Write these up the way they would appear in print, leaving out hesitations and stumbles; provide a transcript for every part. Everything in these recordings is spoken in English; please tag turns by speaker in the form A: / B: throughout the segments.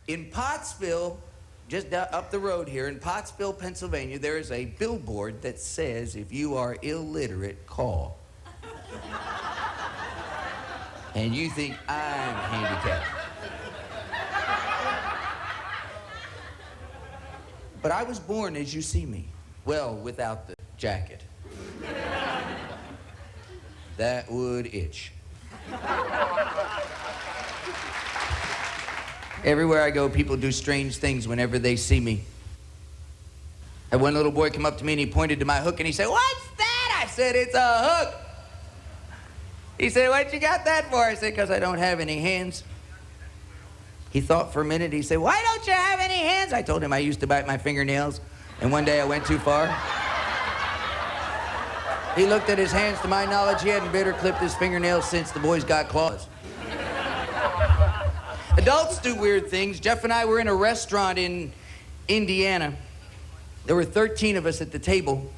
A: In Pottsville, just up the road here, in Pottsville, Pennsylvania, there is a billboard that says, if you are illiterate, call. And you think I'm handicapped. But I was born as you see me. Well, without the jacket. That would itch. Everywhere I go, people do strange things whenever they see me. I had one little boy come up to me and he pointed to my hook and he said, "What's that?" I said, "It's a hook." He said, "What you got that for?" I said, "Because I don't have any hands." He thought for a minute. He said, "Why don't you have any hands?" I told him I used to bite my fingernails, and one day I went too far. He looked at his hands. To my knowledge, he hadn't bit or clipped his fingernails since the boys got claws. Adults do weird things. Jeff and I were in a restaurant in Indiana. There were 13 of us at the table.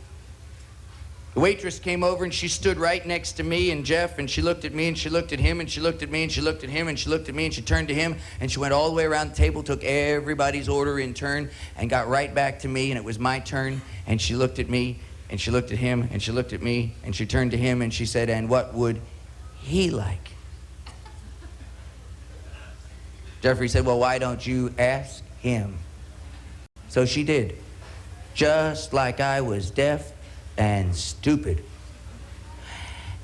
A: The waitress came over and she stood right next to me and Jeff, and she looked at me and she looked at him and she looked at me and she looked at him and she looked at me and she turned to him and she went all the way around the table, took everybody's order in turn and got right back to me, and it was my turn, and she looked at me and she looked at him and she looked at me and she turned to him and she said, "And what would he like?" Jeffrey said, "Well, why don't you ask him?" So she did, just like I was deaf and stupid.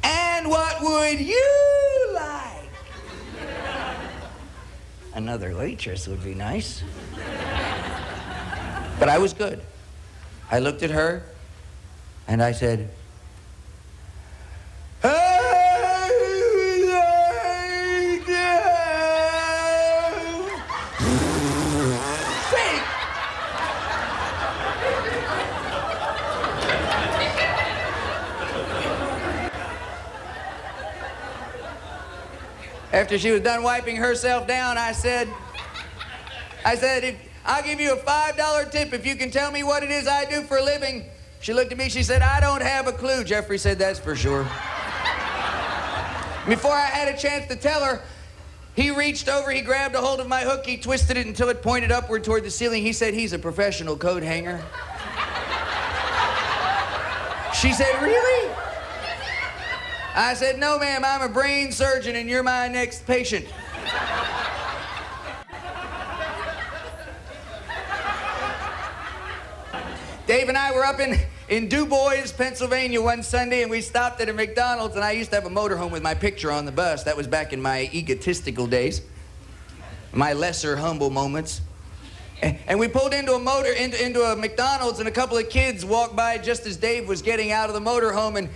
A: "And what would you like?" Another waitress would be nice. But I was good. I looked at her and I said, After she was done wiping herself down, I said, "I'll give you a $5 tip if you can tell me what it is I do for a living." She looked at me, she said, "I don't have a clue." Jeffrey said, "That's for sure." Before I had a chance to tell her, he reached over, he grabbed a hold of my hook, he twisted it until it pointed upward toward the ceiling. He said he's a professional coat hanger. She said, "Really?" I said, "No, ma'am, I'm a brain surgeon and you're my next patient." Dave and I were up in Du Bois, Pennsylvania one Sunday, and we stopped at a McDonald's, and I used to have a motorhome with my picture on the bus. That was back in my egotistical days, my lesser humble moments. And we pulled into a McDonald's, and a couple of kids walked by just as Dave was getting out of the motorhome,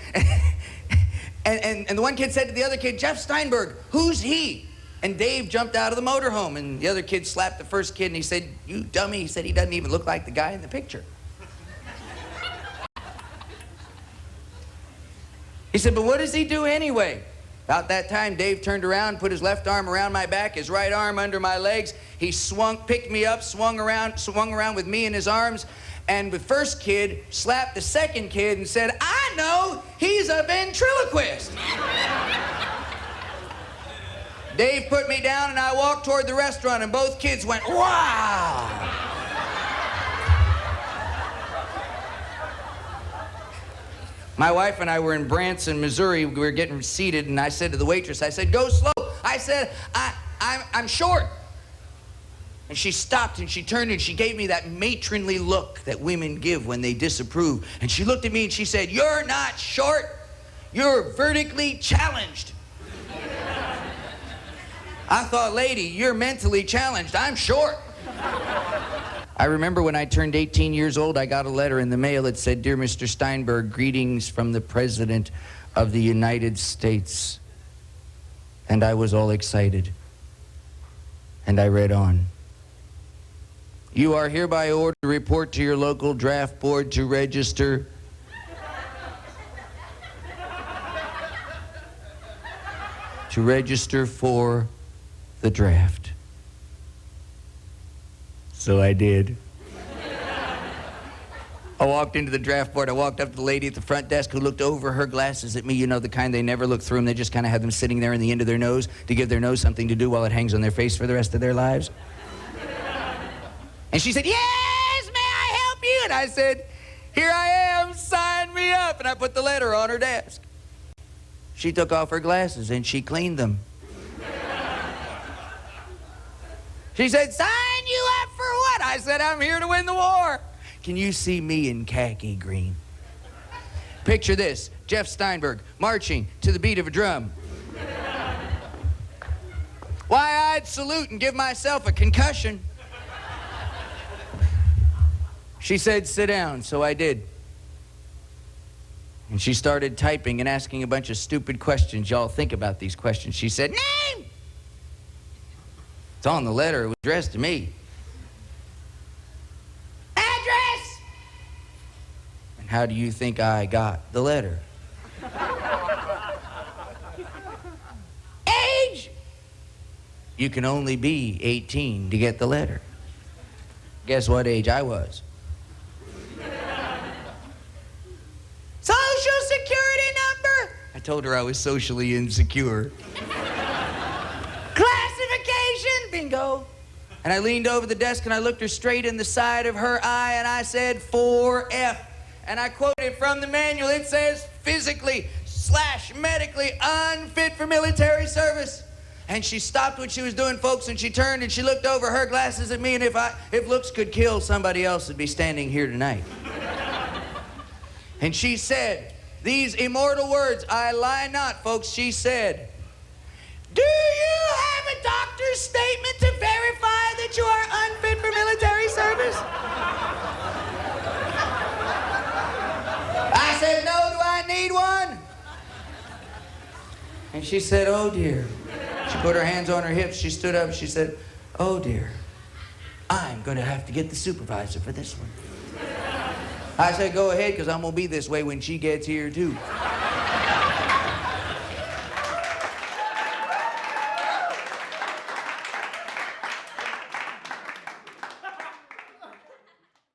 A: and the one kid said to the other kid, "Jeff Steinberg, who's he?" And Dave jumped out of the motorhome, and the other kid slapped the first kid, and he said, "You dummy," he said, "he doesn't even look like the guy in the picture." He said, "But what does he do anyway?" About that time, Dave turned around, put his left arm around my back, his right arm under my legs. He picked me up, swung around with me in his arms, and the first kid slapped the second kid and said, "I know, he's a ventriloquist." Dave put me down and I walked toward the restaurant, and both kids went, "Wow." My wife and I were in Branson, Missouri. We were getting seated, and I said to the waitress, I said, "Go slow." I said, I'm short. And she stopped and she turned and she gave me that matronly look that women give when they disapprove. And she looked at me and she said, "You're not short, you're vertically challenged." I thought, "Lady, you're mentally challenged. I'm short." I remember when I turned 18 years old, I got a letter in the mail that said, "Dear Mr. Steinberg, greetings from the President of the United States." And I was all excited. And I read on. "You are hereby ordered to report to your local draft board to register for the draft." So I did. I walked into the draft board. I walked up to the lady at the front desk who looked over her glasses at me. You know, the kind they never look through them. They just kind of have them sitting there in the end of their nose to give their nose something to do while it hangs on their face for the rest of their lives. And she said, yes, may I help you? And I said, here I am, sign me up. And I put the letter on her desk. She took off her glasses and she cleaned them. She said, sign you up for what? I said, I'm here to win the war. Can you see me in khaki green? Picture this, Jeff Steinberg marching to the beat of a drum. Why, I'd salute and give myself a concussion. She said, sit down, so I did. And she started typing and asking a bunch of stupid questions. Y'all think about these questions. She said, name! It's on the letter, it was addressed to me. Address! And how do you think I got the letter? Age! You can only be 18 to get the letter. Guess what age I was? Social Security number? I told her I was socially insecure. Classification? Bingo. And I leaned over the desk and I looked her straight in the side of her eye and I said 4F. And I quoted from the manual. It says physically/medically unfit for military service. And she stopped what she was doing, folks, and she turned and she looked over her glasses at me, and if looks could kill, somebody else would be standing here tonight. And she said these immortal words, I lie not, folks. She said, do you have a doctor's statement to verify that you are unfit for military service? I said, no, do I need one? And she said, oh dear. She put her hands on her hips, she stood up, she said, oh dear, I'm gonna have to get the supervisor for this one. I said, go ahead, because I'm gonna be this way when she gets here too.